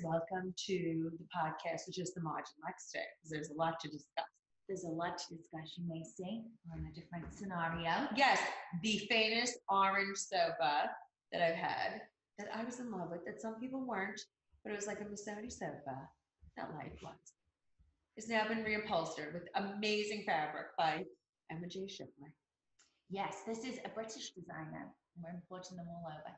Welcome to the podcast, which is the Marge and Lex day, because there's a lot to discuss. There's a lot to discuss, you may say. We're in a different scenario. Yes, the famous orange sofa that I've had, that I was in love with, that some people weren't, but it was like a Missoni sofa, that life was. It's now been reupholstered with amazing fabric by Emma J. Shipley. Yes, this is a British designer. We're importing them all over.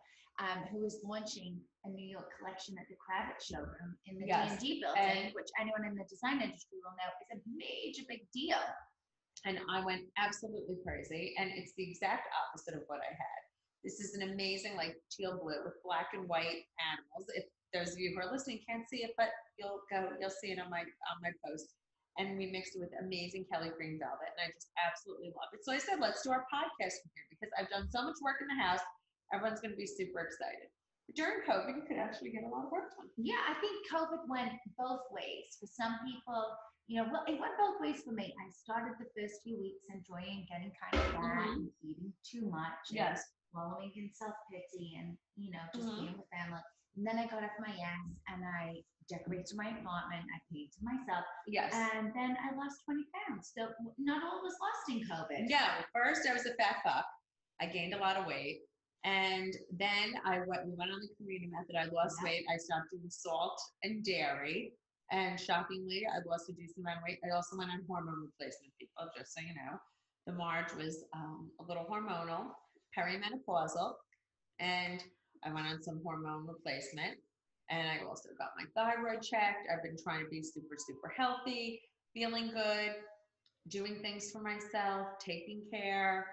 Who is launching a New York collection at the Caviar showroom in the D&D building, which anyone in the design industry will know is a major big deal. And I went absolutely crazy, and it's the exact opposite of what I had. This is an amazing, like, teal blue with black and white animals. If those of you who are listening can't see it, but you'll see it on my post. And we mixed it with amazing Kelly green velvet, and I just absolutely love it. So I said, let's do our podcast from here, because I've done so much work in the house. Everyone's going to be super excited. But during COVID, you could actually get a lot of work done. Yeah, I think COVID went both ways. For some people, well, it went both ways for me. I started the first few weeks enjoying getting kind of fat and eating too much. Yes. Wallowing in self-pity and, just being with family. And then I got off my ass and I decorated my apartment. I paid to myself. Yes. And then I lost 20 pounds. So not all was lost in COVID. Yeah. First, I was a fat fuck. I gained a lot of weight. And then we went on the community method. I lost weight. I stopped doing salt and dairy. And shockingly, I've lost a decent amount of weight. I also went on hormone replacement, people, just so you know. The Marge was a little hormonal, perimenopausal. And I went on some hormone replacement. And I also got my thyroid checked. I've been trying to be super, super healthy, feeling good, doing things for myself, taking care.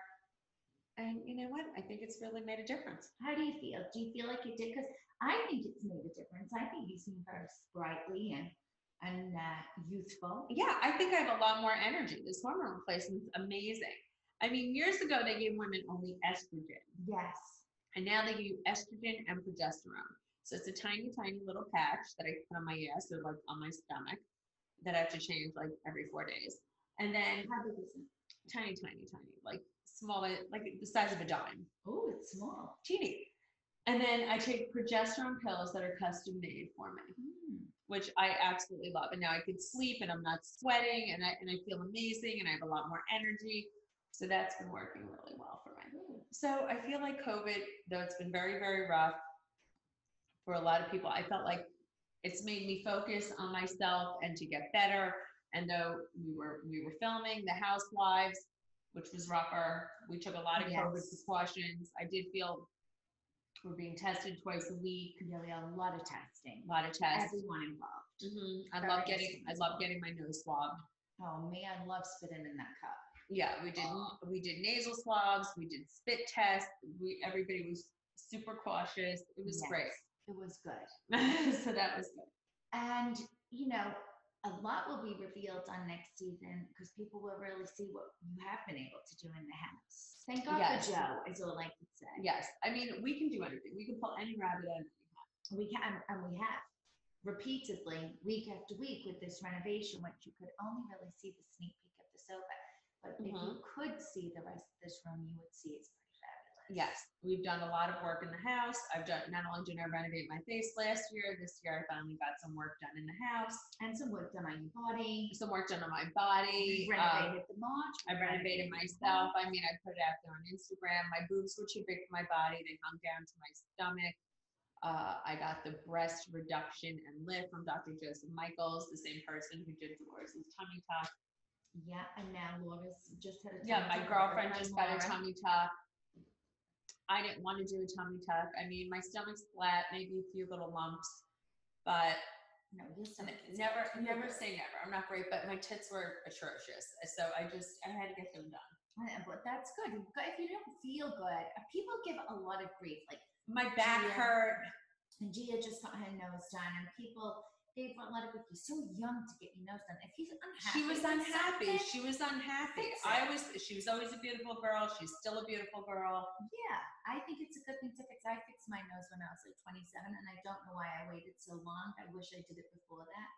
And you know what? I think it's really made a difference. How do you feel? Do you feel like it did? Because I think it's made a difference. I think you seem very sprightly and youthful. Yeah, I think I have a lot more energy. This hormone replacement is amazing. I mean, years ago, they gave women only estrogen. Yes. And now they give you estrogen and progesterone. So it's a tiny, tiny little patch that I put on my ass or like on my stomach that I have to change like every 4 days. And then how big is it? Tiny, tiny, tiny, like small, like the size of a dime. Oh, it's small. Teeny. And then I take progesterone pills that are custom made for me, which I absolutely love. And now I can sleep and I'm not sweating and I feel amazing and I have a lot more energy. So that's been working really well for me. So I feel like COVID, though it's been very, very rough for a lot of people, I felt like it's made me focus on myself and to get better. And though we were filming The Housewives, which was rougher, we took a lot of COVID precautions. I did feel we're being tested twice a week. Yeah, we had a lot of testing. A lot of tests. Everyone involved. I love getting my nose swabbed. Oh me, I love spitting in that cup. Yeah, we did nasal swabs, we did spit tests. Everybody was super cautious. It was great. It was good. So that was good. And a lot will be revealed on next season because people will really see what you have been able to do in the house. Thank God for Joe, is all I can say. Yes. I mean, we can do anything. We can pull any rabbit out of the hat. We can, and we have repeatedly, week after week, with this renovation, which you could only really see the sneak peek of the sofa. But if you could see the rest of this room, you would see it's pretty fabulous. Yes, we've done a lot of work in the house. Not only did I renovate my face last year, this year I finally got some work done in the house. And some work done on your body. Some work done on my body. You renovated the March. I renovated myself. I mean, I put it out there on Instagram. My boobs were too big for my body. They hung down to my stomach. I got the breast reduction and lift from Dr. Joseph Michaels, the same person who did Dolores' tummy tuck. Yeah, and now Laura's just had a tummy tuck. My girlfriend just got a tummy tuck. I didn't want to do a tummy tuck. I mean, my stomach's flat, maybe a few little lumps, but never say never. I'm not great, but my tits were atrocious. So I had to get them done. But that's good. If you don't feel good, people give a lot of grief. Like my back hurt. And Gia just got her nose done, and people gave a lot of grief. You're so young to get your nose done. If you're unhappy, she was unhappy. She was unhappy. She was always a beautiful girl. She's still a beautiful girl. Yeah, I think it's a good thing to fix. I fixed my nose when I was like 27, and I don't know why I waited so long. I wish I did it before that,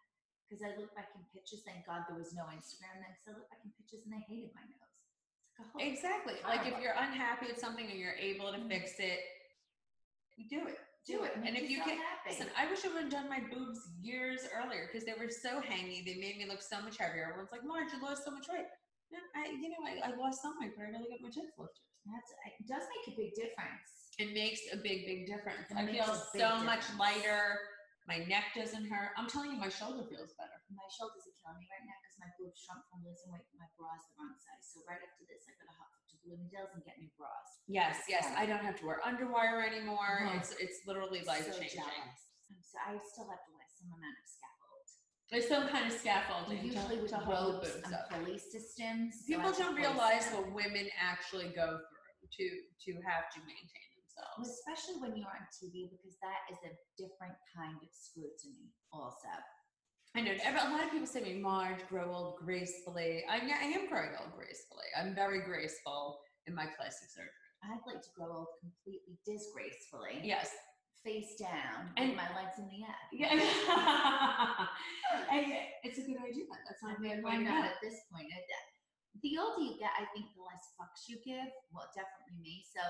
because I look back in pictures. Thank God there was no Instagram then, because I look back in pictures and I hated my nose. Exactly. Like if you're unhappy with something and you're able to fix it, you do it. Do it. And if you can, happy. listen, I wish I would have done my boobs years earlier because they were so hangy. They made me look so much heavier. Everyone's like, Marge, you lost so much weight. No, I lost some weight, but I really got my tits lifted. It does make a big difference. It makes a big, big difference. I feel so much lighter. My neck doesn't hurt. I'm telling you, my shoulder feels better. My shoulders are killing me right now because my boobs shrunk from losing weight and my bra's the wrong size. So right after this, I got to hop to Bloomingdale's and get new bras. Yes. I don't have to wear underwire anymore. It's literally life changing. I still have to wear some amount of scaffold. There's some kind of scaffolding. Usually with ropes and pulley systems. People don't realize what women actually go through to have to maintain themselves. Especially when you're on TV, because that is a different kind of scrutiny also. I know. A lot of people say to me, Marge, grow old gracefully. I am growing old gracefully. I'm very graceful in my plastic surgery. I'd like to grow old completely disgracefully. Yes. Face down and my legs in the air. Yeah. And it's a good idea. That's not bad. Why not at this point? The older you get, I think the less fucks you give. Well, definitely me. So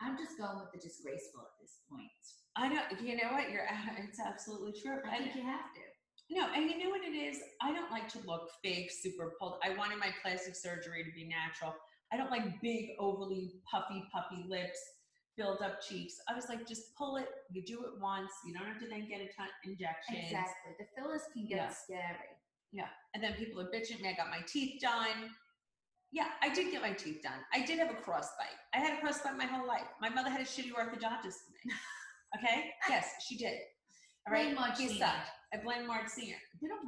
I'm just going with the disgraceful at this point. I know. You know what? It's absolutely true. I think you have to. No, and you know what it is? I don't like to look fake, super pulled. I wanted my plastic surgery to be natural. I don't like big, overly puffy lips, filled up cheeks. I was like, just pull it. You do it once. You don't have to then get a ton of injections. Exactly. The fillers can get scary. Yeah. And then people are bitching at me. I got my teeth done. Yeah, I did get my teeth done. I did have a crossbite. I had a crossbite my whole life. My mother had a shitty orthodontist for me. Okay? Yes, she did. All right? He sucked. I blame Marge Sr.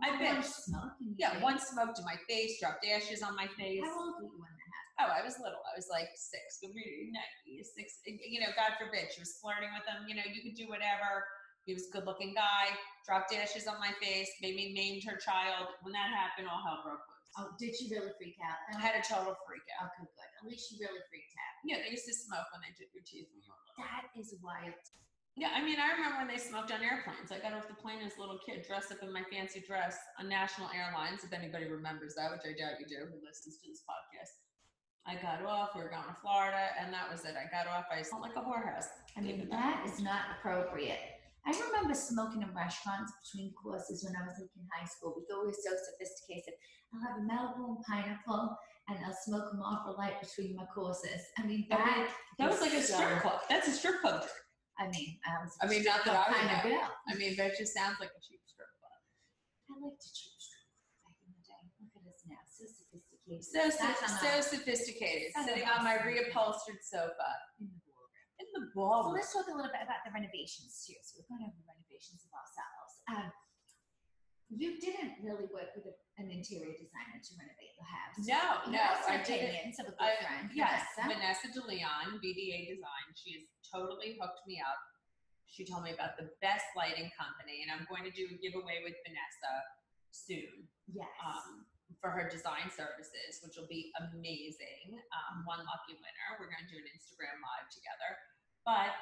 I bitched. Yeah, one smoked in my face, dropped ashes on my face. How old were you when that happened? Oh, I was little. I was like 6. Six. You know, God forbid. She was flirting with him. You know, you could do whatever. He was a good-looking guy. Dropped ashes on my face. Maybe maimed her child. When that happened, all hell broke loose. Oh, did she really freak out? I had a total freak out. Okay, good. At least she really freaked out. Yeah, they used to smoke when they took your teeth when you were little. That is wild. Yeah, I mean, I remember when they smoked on airplanes. I got off the plane as a little kid, dressed up in my fancy dress on National Airlines, if anybody remembers that, which I doubt you do, who listens to this podcast. I got off, we were going to Florida, and that was it. I got off, I smelled like a whorehouse. I mean, that is not appropriate. I remember smoking in restaurants between courses when I was like in high school. We thought we were so sophisticated. I'll have a Malibu and pineapple, and I'll smoke a Marlboro Light between my courses. I mean, that was like a strip club. That's a strip club. I mean, not that I would know. I mean, that just sounds like a cheap strip club. I liked a cheap strip club back in the day. Look at us now, so sophisticated. So sophisticated. Sitting on my reupholstered sofa in the ballroom. So let's talk a little bit about the renovations too. So we're going to have the renovations of ourselves. You didn't really work with an interior designer to renovate the house. No, I didn't. Of a good friend. Yes, Vanessa DeLeon, BDA Design. She has totally hooked me up. She told me about the best lighting company, and I'm going to do a giveaway with Vanessa soon. Yes. For her design services, which will be amazing. One lucky winner. We're going to do an Instagram live together. But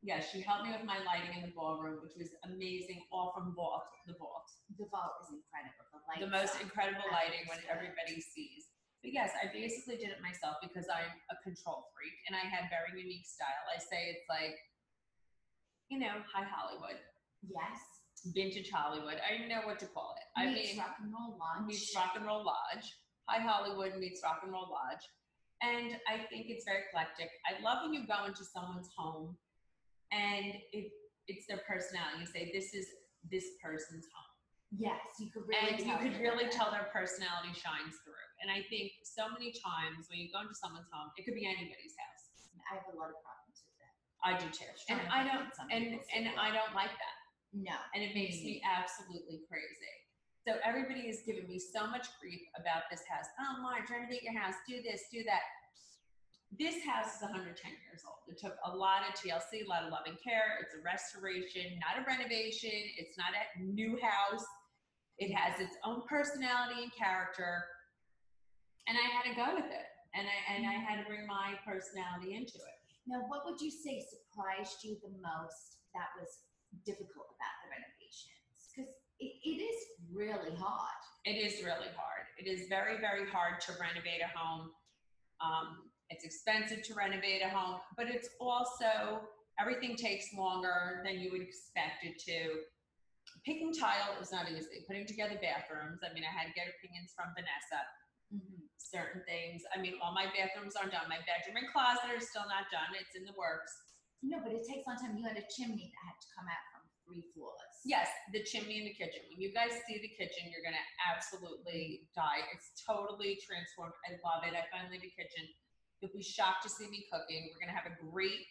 yeah, she helped me with my lighting in the ballroom, which was amazing. All from the vault. The vault is incredible. The most incredible lighting when everybody sees. But yes, I basically did it myself because I'm a control freak and I had very unique style. I say it's like, you know, high Hollywood. Yes. Vintage Hollywood. I don't know what to call it. Meets Rock and Roll Lodge. Meets Rock and Roll Lodge. High Hollywood meets Rock and Roll Lodge. And I think it's very eclectic. I love when you go into someone's home and it's their personality. You say, this is this person's home. Yes, you could really tell their personality shines through. And I think so many times when you go into someone's home, it could be anybody's house. I have a lot of problems with that. I do too. And I don't like that. No. And it makes me absolutely crazy. So everybody is giving me so much grief about this house. Oh, Marge, renovate your house. Do this, do that. This house is 110 years old. It took a lot of TLC, a lot of love and care. It's a restoration, not a renovation. It's not a new house. It has its own personality and character. And I had to go with it. And I had to bring my personality into it. Now, what would you say surprised you the most that was difficult about the renovations? Because it is really hard. It is really hard. It is very, very hard to renovate a home. It's expensive to renovate a home, but it's also, Everything takes longer than you would expect it to. Picking tile is not easy. Putting together bathrooms, I mean, I had to get opinions from Vanessa. Certain things. I mean, all my bathrooms aren't done. My bedroom and closet are still not done. It's in the works. No, but it takes a long time. You had a chimney that had to come out from 3 floors. Yes, the chimney in the kitchen. When you guys see the kitchen, you're gonna absolutely die. It's totally transformed. I love it. I finally have a kitchen. You'll be shocked to see me cooking. We're gonna have a great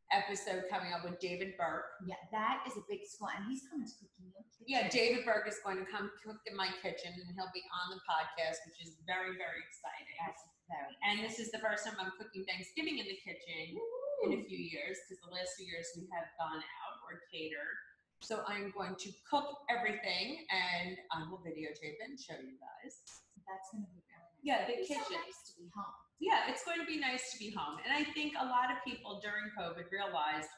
episode coming up with David Burke. Yeah, that is a big squad, and he's coming to cook in your kitchen. Yeah, David Burke is going to come cook in my kitchen, and he'll be on the podcast, which is very, very exciting. That's very And this is the first time I'm cooking Thanksgiving in the kitchen in a few years, because the last few years we have gone out or catered. So I'm going to cook everything, and I will videotape it and show you guys. That's going to be really nice. Yeah, the It's kitchen. so nice to be home. Yeah, it's going to be nice to be home. And I think a lot of people during COVID realized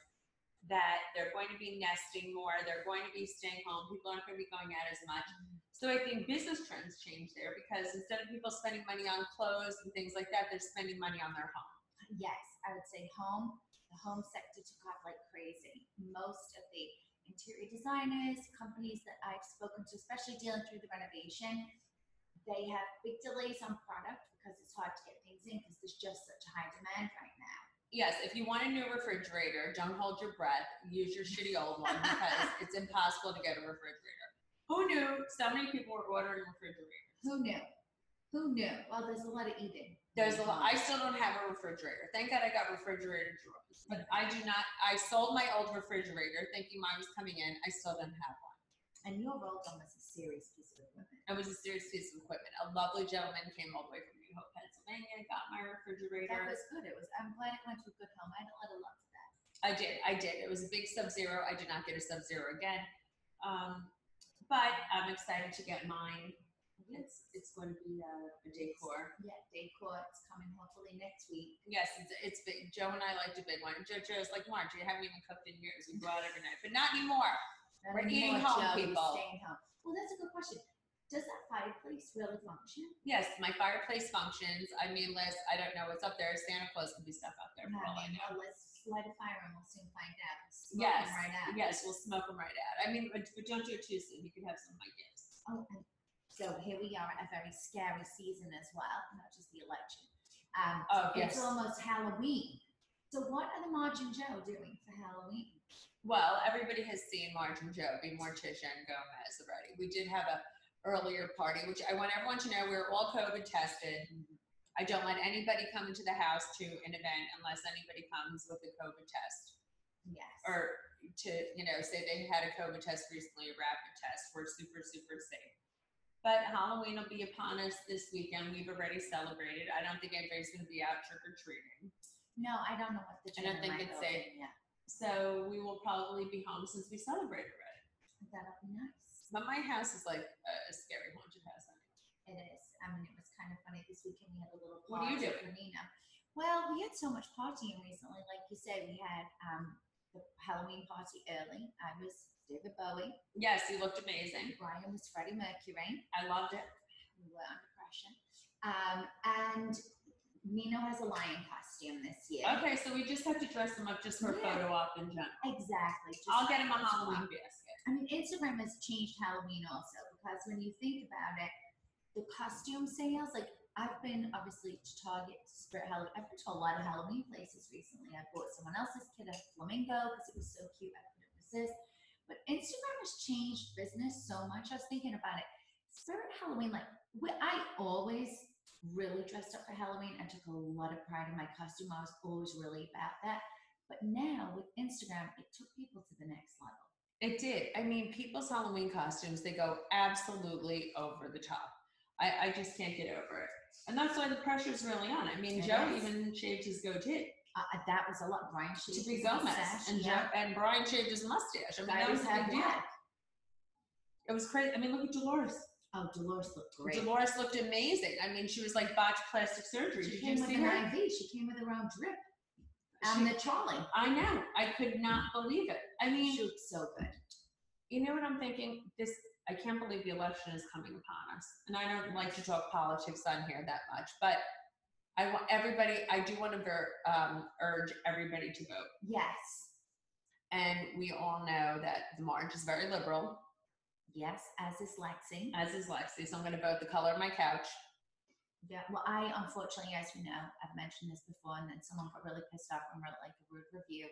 that they're going to be nesting more, they're going to be staying home, people aren't going to be going out as much. So I think business trends change there, because instead of people spending money on clothes and things like that, they're spending money on their home. Yes, I would say the home sector took off like crazy. Most of the interior designers, companies that I've spoken to, especially dealing through the renovation, they have big delays on product because it's hard to get things in because there's just such a high demand right now. Yes, if you want a new refrigerator, don't hold your breath. Use your shitty old one, because it's impossible to get a refrigerator. Who knew so many people were ordering refrigerators? Who knew? Who knew? Well, there's a lot of eating. There's a lot. I still don't have a refrigerator. Thank God I got refrigerator drawers. But I do not. I sold my old refrigerator thinking mine was coming in. I still don't have one. And your roll gun was a serious piece of equipment. It was a serious piece of equipment. A lovely gentleman came all the way from New Hope, Pennsylvania, got my refrigerator. That was good. I'm glad it went to a good home. I had a lot of love for that. I did. It was a big Sub-Zero. I did not get a Sub-Zero again. But I'm excited to get mine. It's going to be a decor. Yeah, decor. It's coming hopefully next week. Yes, it's big. Joe and I liked a big one. Joe's like, Marge, you haven't even cooked in years. We go out every night, but not anymore. We're eating home, people. Staying home. Well, that's a good question. Does that fireplace really function? Yes, my fireplace functions. I mean, Liz, I don't know what's up there. Santa Claus could be stuff up there for all I know. Let's light a fire and we'll soon find out. Yes, right out. yes, we'll smoke them right out. I mean, but don't do it too soon. You could have some of my gifts. Oh, and so here we are at a very scary season as well, not just the election. It's almost Halloween. So what are the Marge and Joe doing for Halloween? Well, everybody has seen Marge and Joe be Morticia and Gomez already. We did have a earlier party, which I want everyone to know we're all COVID tested. I don't let anybody come into the house to an event unless anybody comes with a COVID test. Yes. Or to, say they had a COVID test recently, a rapid test. We're super, super safe. But Halloween will be upon us this weekend. We've already celebrated. I don't think anybody's going to be out trick-or-treating. No, I don't know what the I don't think it's safe. Yeah. So we will probably be home since we celebrated already. That'll be nice. But my house is like a scary haunted house. It is. I mean, it was kind of funny this weekend. We had a little party. What do you do? For Nina. Well, we had so much partying recently. Like you said, we had the Halloween party early. I was David Bowie. Yes, you looked amazing. Brian was Freddie Mercury. I loved it. We were under pressure. And Nino has a lion costume this year. Okay, so we just have to dress him up just for a photo op in general. Exactly. I'll get him a Halloween basket. I mean, Instagram has changed Halloween also, because when you think about it, the costume sales, like I've been obviously to Target, Spirit Halloween. I've been to a lot of Halloween places recently. I bought someone else's kid a flamingo because it was so cute. I put it with this. But Instagram has changed business so much. I was thinking about it. Spirit Halloween, I always really dressed up for Halloween. I took a lot of pride in my costume. I was always really about that. But now with Instagram, it took people to the next level. It did. I mean, people's Halloween costumes, they go absolutely over the top. I just can't get over it. And that's why the pressure's really on. I mean, Joe even shaved his goatee. That was a lot. Brian shaved his Gomez. mustache. And Brian shaved his mustache. I mean, that was a big deal. It was crazy. I mean, look at Dolores. Oh, Dolores looked great. Dolores looked amazing. I mean, she was like botched plastic surgery. She came with an IV. She came with her own drip. The trolley. I know. I could not believe it. I mean, she looked so good. You know what I'm thinking? I can't believe the election is coming upon us. And I don't like to talk politics on here that much, but I do want to urge everybody to vote. Yes. And we all know that the Marge is very liberal. Yes, as is Lexi. As is Lexi. So I'm going to vote the color of my couch. Yeah, well, I unfortunately, as you know, I've mentioned this before, and then someone got really pissed off and wrote like a rude review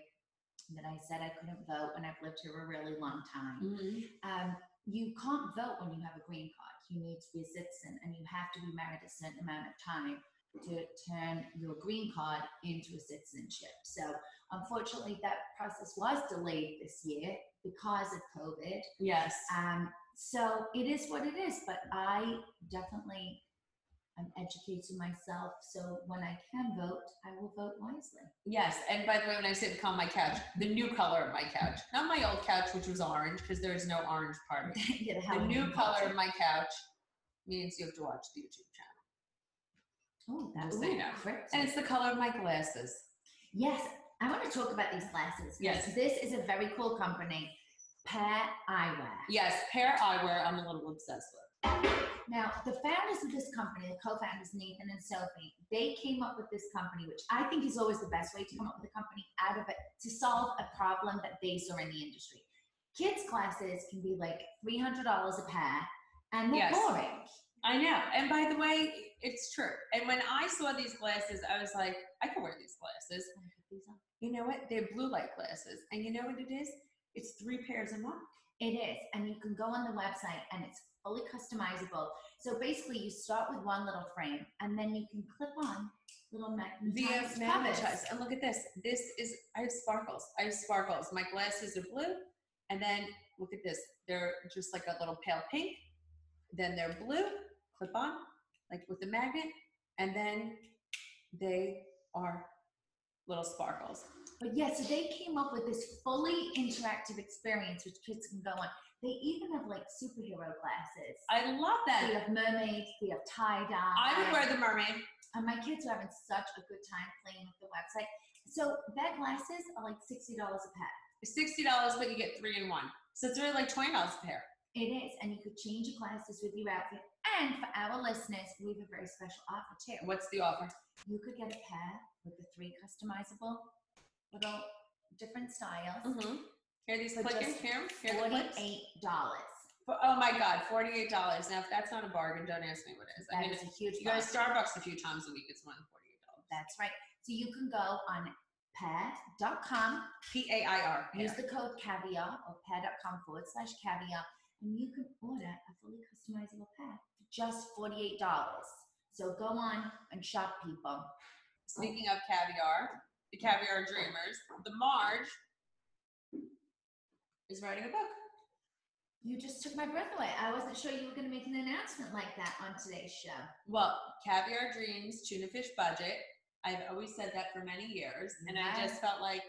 that I said I couldn't vote, and I've lived here a really long time. You can't vote when you have a green card. You need to be a citizen, and you have to be married a certain amount of time to turn your green card into a citizenship. So unfortunately, that process was delayed this year because of COVID. Yes. So it is what it is, but I definitely am educating myself, so when I can vote, I will vote wisely. Yes, and by the way, when I say the color of my couch, the new color of my couch, not my old couch, which was orange, because there is no orange part of it. Yeah, the new color of my couch means you have to watch the YouTube channel. Oh, that's cryptic. And it's the color of my glasses. Yes, I want to talk about these glasses. Yes. This is a very cool company, Pair Eyewear. Yes, Pair Eyewear, I'm a little obsessed with. Now, the founders of this company, the co-founders, Nathan and Sophie, they came up with this company, which I think is always the best way to come up with a company out of it to solve a problem that they saw in the industry. Kids' glasses can be like $300 a pair, and they're boring. I know. And by the way, it's true. And when I saw these glasses, I was like, I can wear these glasses. You know what? They're blue light glasses. And you know what it is? It's 3 pairs in one. It is. And you can go on the website and it's fully customizable. So basically you start with one little frame and then you can clip on little magnetized covers. And look at this. I have sparkles. My glasses are blue. And then look at this. They're just like a little pale pink. Then they're blue, clip on, like with the magnet. And then they are little sparkles. But yeah, so they came up with this fully interactive experience which kids can go on. They even have like superhero glasses. I love that. They have mermaids, they have tie-dye. I would wear the mermaid. And my kids are having such a good time playing with the website. So that glasses are like $60 a pair. $60, but you get 3 in 1. So it's really like $20 a pair. It is, and you could change your glasses with your outfit. And for our listeners, we have a very special offer too. What's the offer? You could get a pair with the 3 customizable little different styles. Here, these clicking. Here, $48. Oh my God, $48. Now, if that's not a bargain, don't ask me what it is. That is a huge You go to Starbucks a few times a week, it's more than $48. That's right. So you can go on pair.com. P-A-I-R. Use the code CAVIAR or pair.com/caviar. And you can order a fully customizable pair for just $48. So go on and shop, people. Speaking of caviar, the Caviar Dreamers, the Marge is writing a book. You just took my breath away. I wasn't sure you were going to make an announcement like that on today's show. Well, Caviar Dreams, tuna fish budget. I've always said that for many years, and I just felt like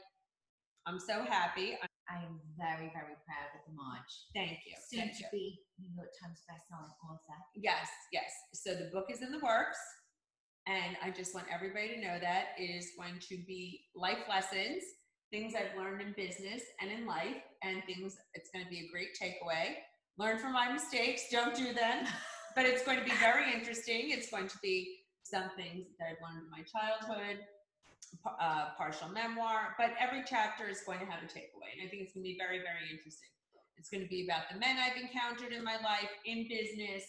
I'm so happy. I am very, very proud of the Marge. Thank you. Soon to be New York Times bestselling author. Yes, yes. So the book is in the works, and I just want everybody to know that it is going to be life lessons, things I've learned in business and in life, and things, it's going to be a great takeaway. Learn from my mistakes, don't do them, but it's going to be very interesting. It's going to be some things that I've learned in my childhood, partial memoir, but every chapter is going to have a takeaway, and I think it's going to be very, very interesting. It's going to be about the men I've encountered in my life, in business,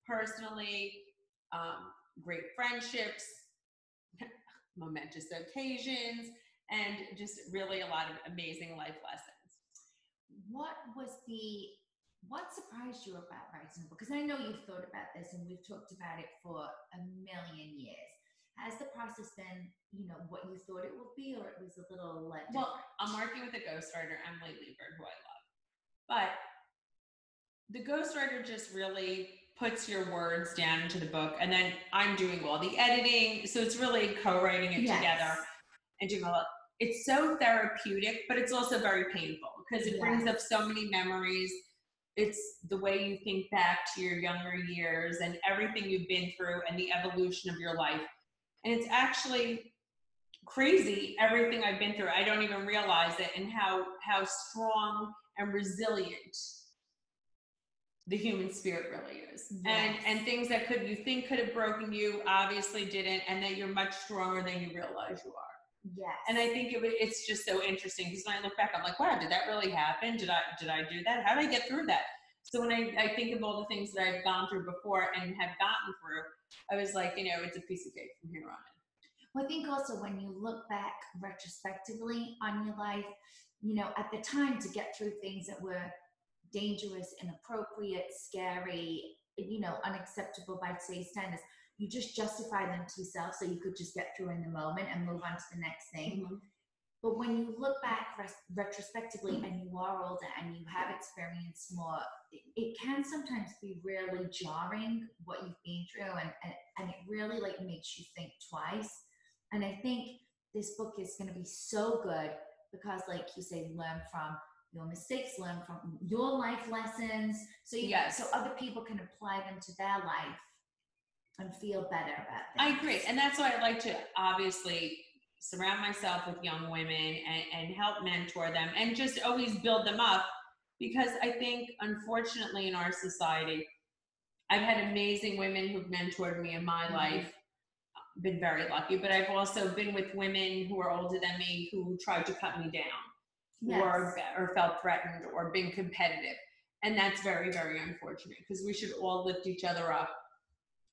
personally, great friendships, momentous occasions, and just really a lot of amazing life lessons. What surprised you about writing a book? Because I know you've thought about this and we've talked about it for a million years. Has the process been, what you thought it would be, or it was a little different? Well, I'm working with a ghostwriter, Emily Liebert, who I love. But the ghostwriter just really puts your words down into the book, and then I'm doing all the editing. So it's really co-writing it together and doing all that. It's so therapeutic, but it's also very painful because it brings up so many memories. It's the way you think back to your younger years and everything you've been through and the evolution of your life. And it's actually crazy, everything I've been through. I don't even realize it, and how strong and resilient the human spirit really is. Yes. And things that you think could have broken you obviously didn't, and that you're much stronger than you realize you are. Yes. And I think it's just so interesting because when I look back, I'm like, wow, did that really happen? Did I do that? How did I get through that? So when I think of all the things that I've gone through before and have gotten through, I was like, you know, it's a piece of cake from here on in. Well, I think also when you look back retrospectively on your life, you know, at the time to get through things that were dangerous, inappropriate, scary, you know, unacceptable by today's standards, you just justify them to yourself so you could just get through in the moment and move on to the next thing. Mm-hmm. But when you look back retrospectively and you are older and you have experienced more, it can sometimes be really jarring what you've been through, and it really like makes you think twice. And I think this book is going to be so good because, like you say, learn from your mistakes, learn from your life lessons, so so other people can apply them to their life and feel better about things. I agree, and that's why I like to obviously surround myself with young women and help mentor them and just always build them up, because I think unfortunately in our society, I've had amazing women who've mentored me in my life. Been very lucky, but I've also been with women who are older than me who tried to cut me down, or felt threatened or been competitive. And that's very, very unfortunate, because we should all lift each other up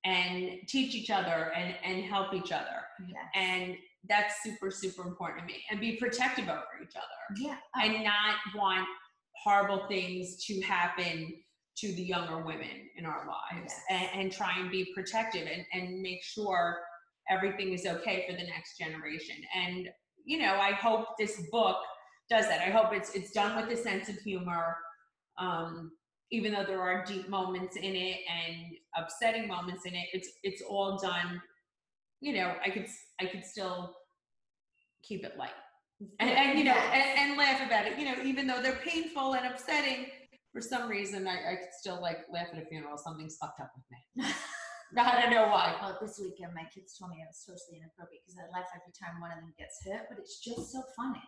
and teach each other and help each other. Yes. And that's super, super important to me, and be protective over each other. Yeah. And not want horrible things to happen to the younger women in our lives. Yes. And try and be protective and make sure everything is okay for the next generation. And, you know, I hope this book does that. I hope it's done with a sense of humor, even though there are deep moments in it and upsetting moments in it. It's all done, you know, I could still keep it light and you know, and laugh about it, you know, even though they're painful and upsetting. For some reason, I could still like laugh at a funeral. Something's fucked up with me. I don't know why. Well, this weekend, my kids told me it was totally inappropriate because I laugh every time one of them gets hurt, but it's just so funny.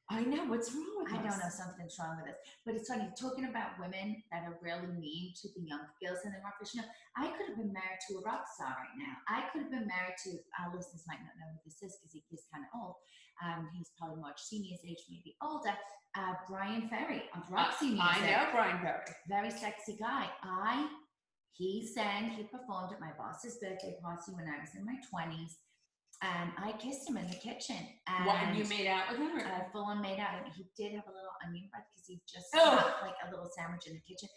I know. What's wrong with us? I don't know. Something's wrong with us. But it's funny, talking about women that are really mean to the younger girls in their office. You know, I could have been married to a rock star right now. I could have been married to, our listeners might not know who this is because he's kind of old. He's probably Marge Senior's age, maybe older. Brian Ferry of Roxy Music. I know Brian Ferry. Very sexy guy. He performed at my boss's birthday party when I was in my 20s. And I kissed him in the kitchen. And what, you made out with him? Full on made out. And he did have a little onion breath because he just got like a little sandwich in the kitchen.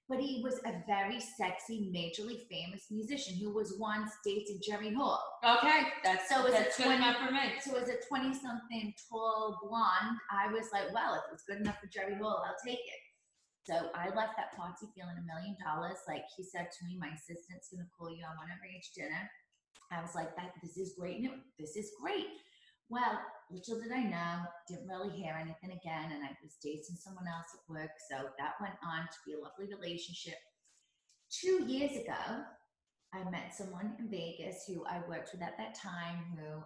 But he was a very sexy, majorly famous musician who was once dating Jerry Hall. Okay, that's good enough for me. So as a 20-something tall blonde, I was like, well, if it's good enough for Jerry Hall, I'll take it. So I left that party feeling $1 million. Like he said to me, my assistant's going to call you on whenever each dinner. I was like, this is great. No, this is great. Well, little did I know, didn't really hear anything again. And I was dating someone else at work. So that went on to be a lovely relationship. 2 years ago, I met someone in Vegas who I worked with at that time who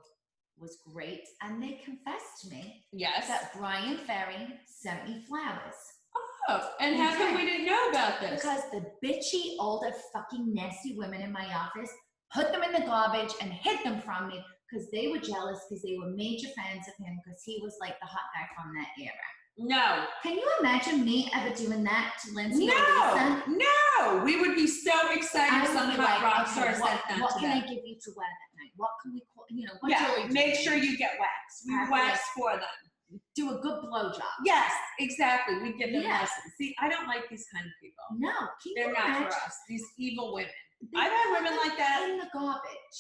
was great. And they confessed to me that Brian Ferry sent me flowers. Oh, and how come we didn't know about this? Because the bitchy, older, fucking nasty women in my office put them in the garbage and hid them from me because they were jealous because they were major fans of him because he was like the hot guy from that era. No. Can you imagine me ever doing that to Lindsay? No. We would be so excited if something like rock stars sent them. What can I give you to wear that night? What can we call, you know, what jewelry? Make sure you get waxed. We wax for them. Do a good blowjob. Yes, exactly. We give them lessons. See, I don't like these kind of people. No. They're not for us. These evil women. I've had women like that. In the garbage.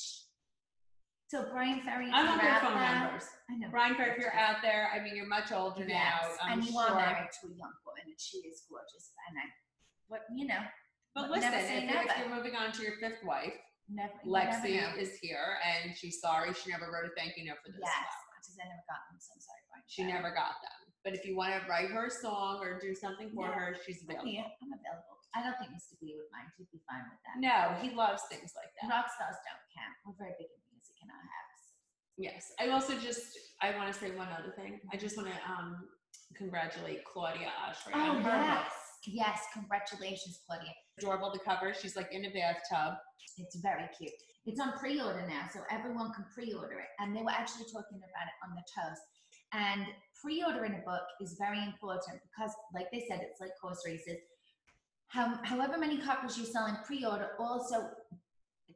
So Brian Ferry, I want their phone numbers. I know. Brian Ferry, if you're out there, I mean, you're much older now. And you are married to a young woman, and she is gorgeous. But you know. But listen, if you're moving on to your fifth wife, Lexi is here, and she's sorry she never wrote a thank you note for this. Yes, because I never got them, so I'm sorry, Brian. She never got them. But if you want to write her a song or do something for her, she's available. Yeah, I'm available. I don't think Mr. B would mind. He'd be fine with that. No, he loves things like that. Rock stars don't count. We're very big in music in our house. Yes. I want to say one other thing. I just want to congratulate Claudia Oshry on her book. Yes, congratulations, Claudia. Adorable, the cover. She's like in a bathtub. It's very cute. It's on pre-order now, so everyone can pre-order it. And they were actually talking about it on the toast. And pre-ordering a book is very important because, like they said, it's like horse races. However many copies you sell in pre-order also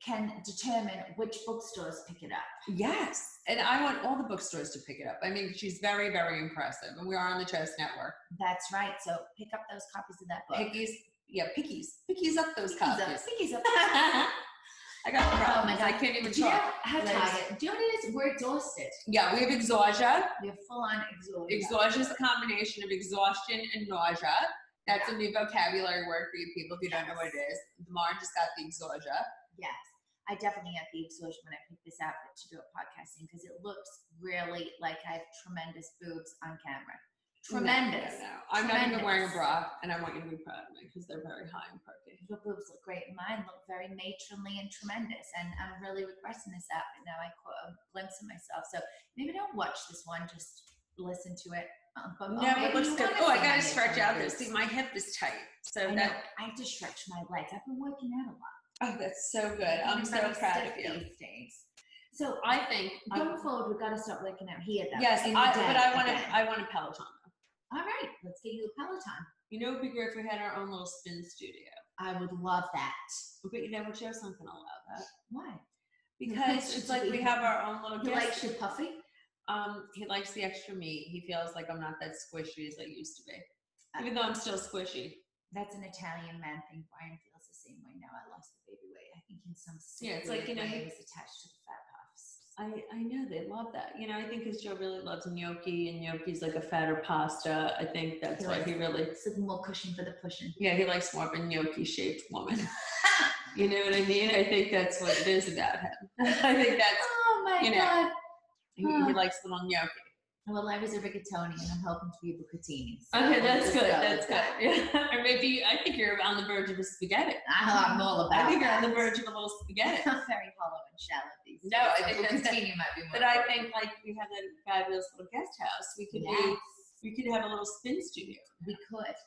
can determine which bookstores pick it up. Yes. And I want all the bookstores to pick it up. I mean, she's very, very impressive. And we are on the Toast Network. That's right. So pick up those copies of that book. Pickies up those copies. Pickies up. I got problems. Oh my God. I can't even Do you know talk. how tired? Do you know what it is? We're exhausted. Yeah, we have exhaustia. We have full-on exhaustion. Exhaustion is a combination of exhaustion and nausea. That's a new vocabulary word for you people if you don't know what it is. Marge has got the exhaustia. Yes. I definitely have the exhaustion when I pick this outfit to do a podcasting because it looks really like I have tremendous boobs on camera. Tremendous. No. I'm not even wearing a bra, and I want you to be proud of me because they're very high and perky. Your boobs look great. Mine look very matronly and tremendous, and I'm really regretting this outfit now. I caught a glimpse of myself. So maybe don't watch this one, just listen to it. But it looks good. Oh, I gotta stretch out this. See, my hip is tight, so I have to stretch my legs. I've been working out a lot. Oh, that's so good. I'm so proud of you. These days. So I think going forward, we've got to start working out here. Though, yes, I want a Peloton. All right, let's get you a Peloton. You know, it'd be great if we had our own little spin studio. I would love that. But you know what? Joe's not going to allow that. Why? Because it's like we have our own little. He likes your puffy. He likes the extra meat. He feels like I'm not that squishy as I used to be, even though I'm still squishy. That's an Italian man thing. Brian feels the same way now. I lost the baby weight. I think in some it's like, you know, he was attached to the fat puffs. I know they love that. You know, I think because Joe really loves gnocchi, and gnocchi's like a fatter pasta. I think that's why he really. It's like more cushion for the pushing. Yeah, he likes more of a gnocchi-shaped woman. You know what I mean? I think that's what it is about him. I think that's. Oh my God. He likes little gnocchi. Well, I was a rigatoni, and I'm hoping to be a bucatini. So okay, that's good. That's good. Yeah. Or maybe I think you're on the verge of a spaghetti. I'm all about. I think you're on the verge of a little spaghetti. I'm very hollow and shallow these days. No, I think bucatini might be more. But I think like we have a fabulous little guest house. We could have a little spin studio. We could.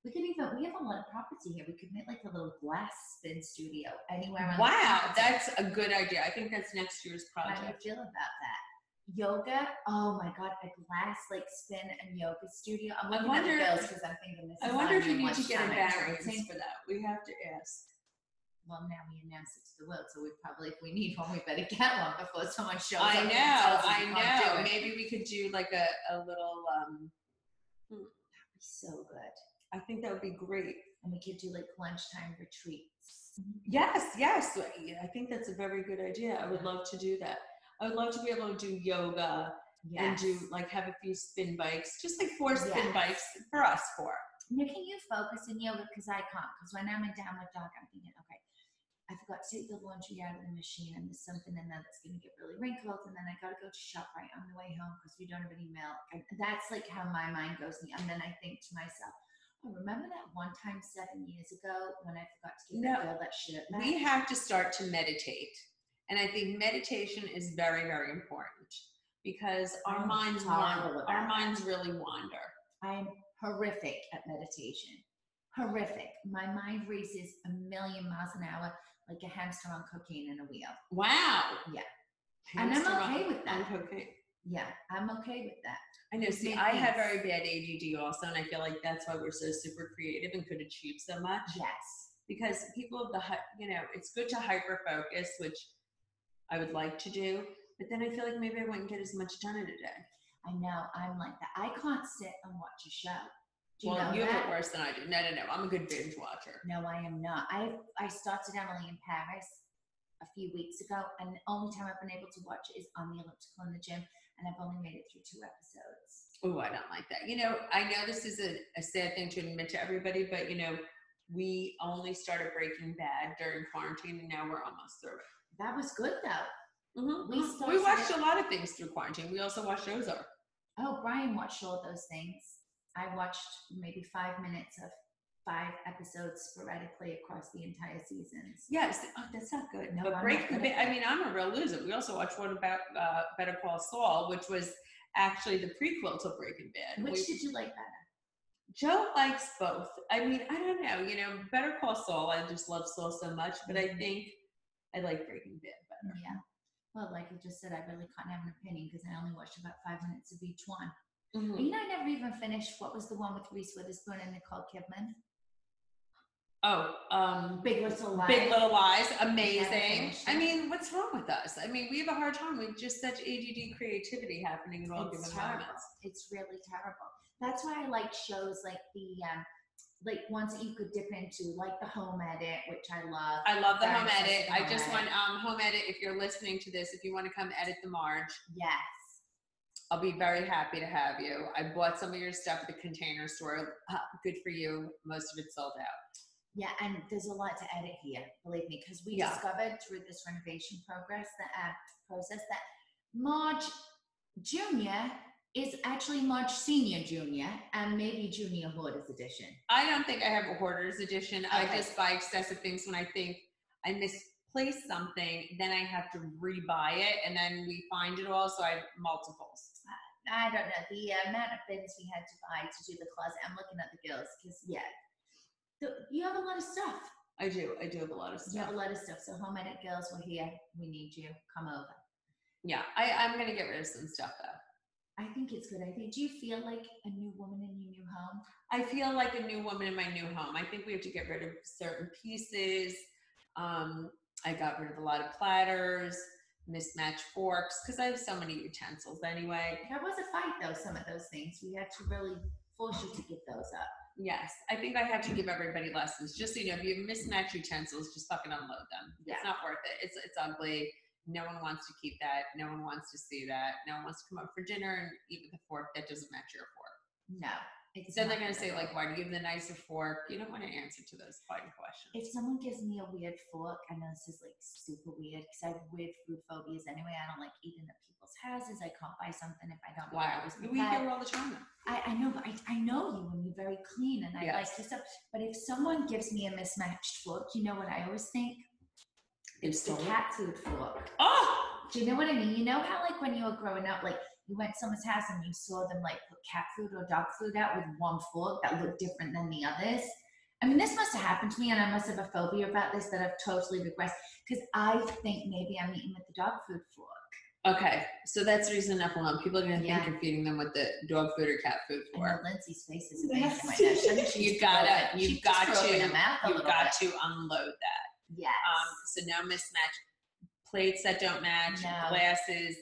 We have a lot of property here. We could make like a little glass spin studio anywhere. Wow, that's a good idea. I think that's next year's project. How do you feel about that? Yoga, oh my God, a glass like spin and yoga studio. I'm looking at the bills because I'm thinking this. I wonder if you need to get a variance for that. We have to ask. Well, now we announce it to the world, so if we need one, we better get one before someone shows up. I know. Maybe we could do like a little. That'd be so good. I think that would be great. And we could do like lunchtime retreats. Yes. I think that's a very good idea. I would love to do that. I would love to be able to do yoga and do like have a few spin bikes, just like 4 spin bikes for us 4. Now, can you focus in yoga? Because I can't. Because when I'm in downward dog, I'm thinking, okay, I forgot to take the laundry out of the machine, and there's something in there that's going to get really wrinkled, and then I got to go to ShopRite on the way home because we don't have any milk. And that's like how my mind goes. And then I think to myself, oh, remember that one time 7 years ago when I forgot to give that girl that shirt back? We have to start to meditate. And I think meditation is very, very important because our minds really wander. I'm horrific at meditation. Horrific. My mind races a million miles an hour like a hamster on cocaine in a wheel. Wow. Yeah. Hamster, and I'm okay with that. Yeah, I'm okay with that. I know. See, I have very bad ADD also, and I feel like that's why we're so super creative and could achieve so much. Yes. Because people of it's good to hyper focus, which I would like to do, but then I feel like maybe I wouldn't get as much done in a day. I know, I'm like that. I can't sit and watch a show. You have it worse than I do. No. I'm a good binge watcher. No, I am not. I started Emily in Paris a few weeks ago, and the only time I've been able to watch it is on the elliptical in the gym, and I've only made it through 2 episodes. Oh, I don't like that. I know this is a sad thing to admit to everybody, but we only started Breaking Bad during quarantine, and now we're almost through it. That was good though. Mm-hmm. We watched a lot of things through quarantine. We also watched Ozark. Oh, Brian watched all those things. I watched maybe 5 minutes of 5 episodes sporadically across the entire seasons. Yes. Oh, that's not good. No, but Breaking Bad, I'm a real loser. We also watched one about Better Call Saul, which was actually the prequel to Breaking Bad. Which did you like better? Joe likes both. I mean, I don't know, you know, Better Call Saul. I just love Saul so much, but I think I like Breaking Bad better. Yeah. Well, like I just said, I really can't have an opinion because I only watched about 5 minutes of each one. Mm-hmm. You know, I never even finished. What was the one with Reese Witherspoon and Nicole Kidman? Oh, Big Little Lies. Big Little Lies, amazing. I mean, what's wrong with us? I mean, we have a hard time. We've just such ADD creativity happening in all given moments. It's really terrible. That's why I like shows like the like ones that you could dip into, like the Home Edit, which I love. I love the Home Edit. I just want Home Edit. If you're listening to this, if you want to come edit the Marge, yes, I'll be very happy to have you. I bought some of your stuff at the Container Store. Good for you. Most of it sold out. Yeah, and there's a lot to edit here, believe me, because we discovered through this renovation process that Marge Junior is actually Marge Senior Junior and maybe Junior Hoarders Edition. I don't think I have a Hoarders Edition. Okay. I just buy excessive things when I think I misplaced something, then I have to rebuy it, and then we find it all, so I have multiples. I don't know. The amount of things we had to buy to do the closet, I'm looking at the girls, because, you have a lot of stuff. I do have a lot of stuff. You have a lot of stuff. So Home Edit girls, we're here. We need you. Come over. Yeah, I'm going to get rid of some stuff, though. I think it's good. Do you feel like a new woman in your new home? I feel like a new woman in my new home. I think we have to get rid of certain pieces. I got rid of a lot of platters, mismatched forks, because I have so many utensils anyway. There was a fight, though, some of those things. We had to really force you to give those up. Yes, I think I have to give everybody lessons. Just so you know, if you have mismatched utensils, just fucking unload them. Yeah. It's not worth it. It's ugly. No one wants to keep that. No one wants to see that. No one wants to come up for dinner and eat with a fork that doesn't match your fork. No. Then they're going to say, like, why do you have the nicer fork? You don't want to answer to those fighting questions. If someone gives me a weird fork, I know this is, like, super weird because I have weird food phobias anyway. I don't like eating at people's houses. I can't buy something if I don't. Wow. We hear all the time. I know, but I know you and you're very clean and I like your stuff. But if someone gives me a mismatched fork, you know what I always think? It's the cat food fork. Oh! Do you know what I mean? You know how, like, when you were growing up, like, you went to someone's house and you saw them, like, put cat food or dog food out with one fork that looked different than the others? I mean, this must have happened to me, and I must have a phobia about this that I've totally regressed, because I think maybe I'm eating with the dog food fork. Okay, so that's reason enough alone. People are going to think you're feeding them with the dog food or cat food fork. I know Lindsay's face is amazing right now. You've got to unload that. Yes. So no mismatch plates that don't match, glasses.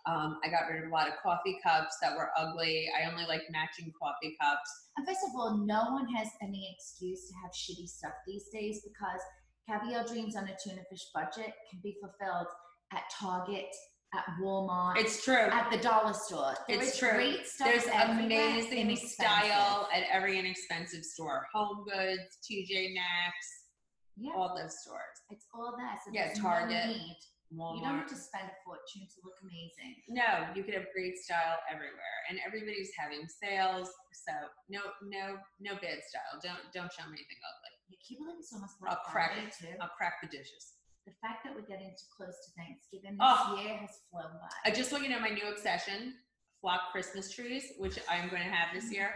I got rid of a lot of coffee cups that were ugly. I only like matching coffee cups. And first of all, no one has any excuse to have shitty stuff these days because Caviar Dreams on a tuna fish budget can be fulfilled at Target, at Walmart. It's true. At the dollar store. It's true. Great stuff. There's amazing style at every inexpensive store. Home Goods, TJ Maxx, all those stores. It's all there. So Target. No need. Walmart. You don't have to spend a fortune to look amazing. No, you could have great style everywhere, and everybody's having sales. So no bad style. Don't show me anything ugly. Yeah, keep it like it's almost like I'll crack it too. I'll crack the dishes. The fact that we're getting too close to Thanksgiving this year has flown by. I just want you to know my new obsession: flocked Christmas trees, which I'm going to have this year.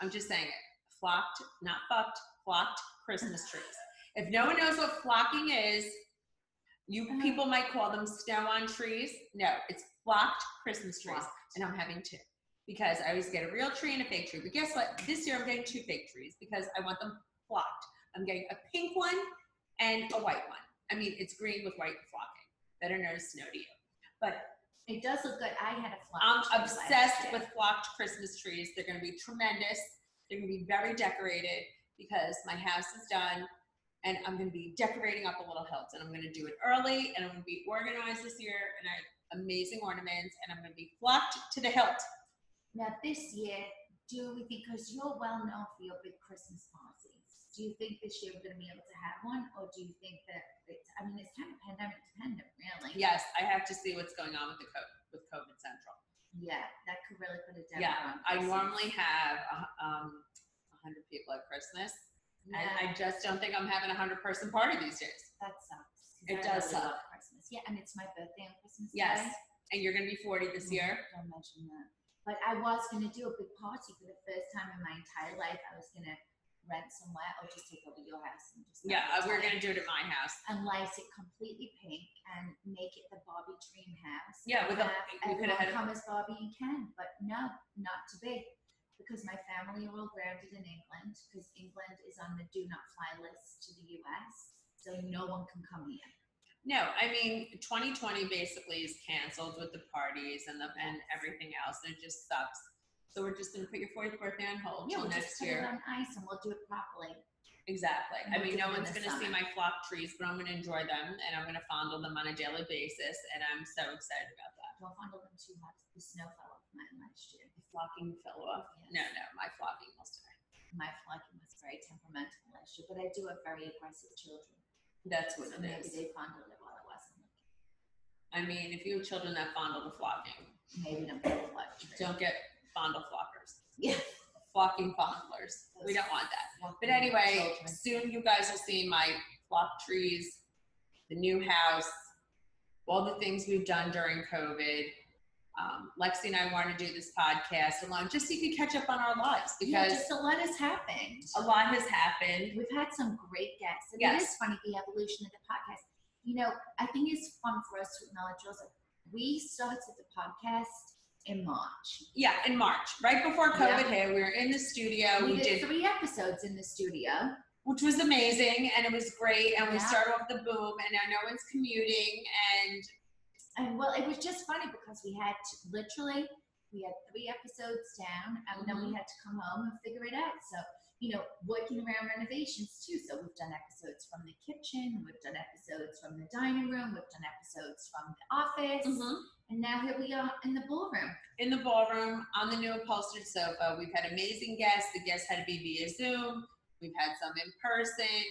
I'm just saying it: flocked, not fucked, flocked Christmas trees. If no one knows what flocking is. You people might call them snow-on trees. No, it's flocked Christmas trees, and I'm having two because I always get a real tree and a fake tree. But guess what? This year I'm getting two fake trees because I want them flocked. I'm getting a pink one and a white one. I mean, it's green with white flocking. Better known as snow to you. But it does look good. I had a flocked. I'm obsessed with flocked Christmas trees. They're going to be tremendous. They're going to be very decorated because my house is done. And I'm going to be decorating up a little hilt, and I'm going to do it early, and I'm going to be organized this year, and I have amazing ornaments, and I'm going to be flocked to the hilt. Now this year, do we think, because you're well known for your big Christmas parties, do you think this year we're going to be able to have one, or do you think that it's kind of pandemic dependent, really? Yes, I have to see what's going on with COVID Central. Yeah, that could really put a dent on I normally have 100 people at Christmas. Yeah. And I just don't think I'm having a 100-person party these days. That sucks. It does suck. Christmas. Yeah, and it's my birthday on Christmas Day. Yes. And you're going to be 40 this year. Don't mention that. But I was going to do a big party for the first time in my entire life. I was going to rent somewhere or just take over your house. And just we're going to do it at my house. And lice it completely pink and make it the Barbie dream house. Yeah, everyone come as Barbie and Ken. But no, not to be. Because my family are all grounded in England. Because England is on the do not fly list to the US. So no one can come here. No, I mean, 2020 basically is canceled with the parties and everything else, and it just sucks. So we're just going to put your 40th birthday on hold till next year. We'll just put it on ice and we'll do it properly. Exactly. I mean, no one's going to see my flock trees, but I'm going to enjoy them, and I'm going to fondle them on a daily basis, and I'm so excited about that. Don't fondle them too much. The snow fell off mine last year. The flocking fell off? Yes. No, my flocking was fine. My flocking was very temperamental last year, but I do have very aggressive children. That's what it is. Maybe they fondled it while I wasn't looking. I mean, if you have children that fondle the flocking, maybe don't get flocking. Don't get fondle flockers. Yeah. Flocking fondlers. We don't want that. But anyway, soon you guys will see my flock trees, the new house, all the things we've done during COVID. Lexi and I want to do this podcast alone just so you can catch up on our lives, because just a lot has happened. A lot has happened. We've had some great guests. And it is funny, the evolution of the podcast. You know, I think it's fun for us to acknowledge also, we started the podcast in March. Yeah, in March, right before COVID hit. We were in the studio. We did 3 episodes in the studio, which was amazing, and it was great. And we started off the boom, and now no one's commuting, and well, it was just funny because we had 3 episodes down, and then we had to come home and figure it out. So, you know, working around renovations too. So we've done episodes from the kitchen, we've done episodes from the dining room, we've done episodes from the office, and now here we are in the ballroom. In the ballroom, on the new upholstered sofa. We've had amazing guests. The guests had to be via Zoom. We've had some in person.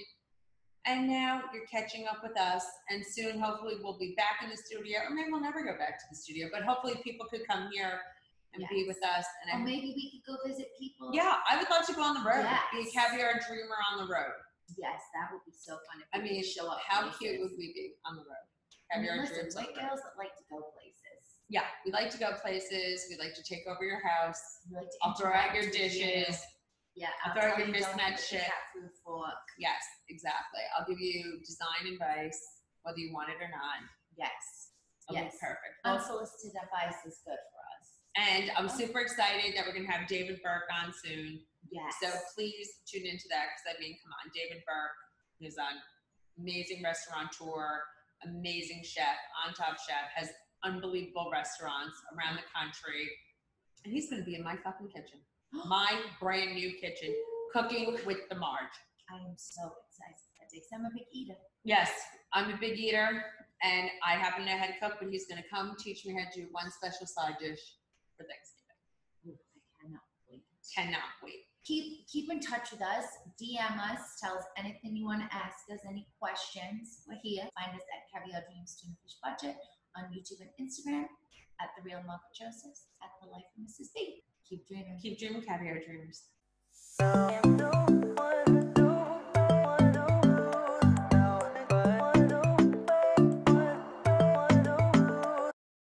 And now you're catching up with us. And soon, hopefully, we'll be back in the studio. Or maybe we'll never go back to the studio. But hopefully people could come here and be with us. And maybe we could go visit people. Yeah, I would love to go on the road. Be a Caviar Dreamer on the road. Yes, that would be so fun. If we could show up. How cute would we be on the road? Caviar Dreams. We're girls that like to go places. Yeah, we like to go places. We like to take over your house. We like to I'll throw out your dishes. Yeah, I'll throw out your mismatched shit. Food fork. Yes, exactly. I'll give you design advice, whether you want it or not. Yes. It'll be perfect. Unsolicited advice is good for us. And I'm super excited that we're going to have David Burke on soon. Yes. So please tune into that, because I mean, come on, David Burke is an amazing restaurateur, amazing chef, on top chef, has unbelievable restaurants around the country. And he's going to be in my fucking kitchen. My brand new kitchen, cooking with the Marge. I am so excited. I'm a big eater. Yes, I'm a big eater, and I happen to know how to cook, but he's going to come teach me how to do one special side dish for Thanksgiving. Ooh, I cannot wait. Cannot wait. Keep in touch with us. DM us. Tell us anything you want to ask us. Any questions? We're here. Find us at Caviar Dreams Tuna Fish Budget on YouTube and Instagram, at The Real Margaret Joseph, at The Life of Mrs. B. Keep dreaming. Keep dreaming, Caviar Dreamers.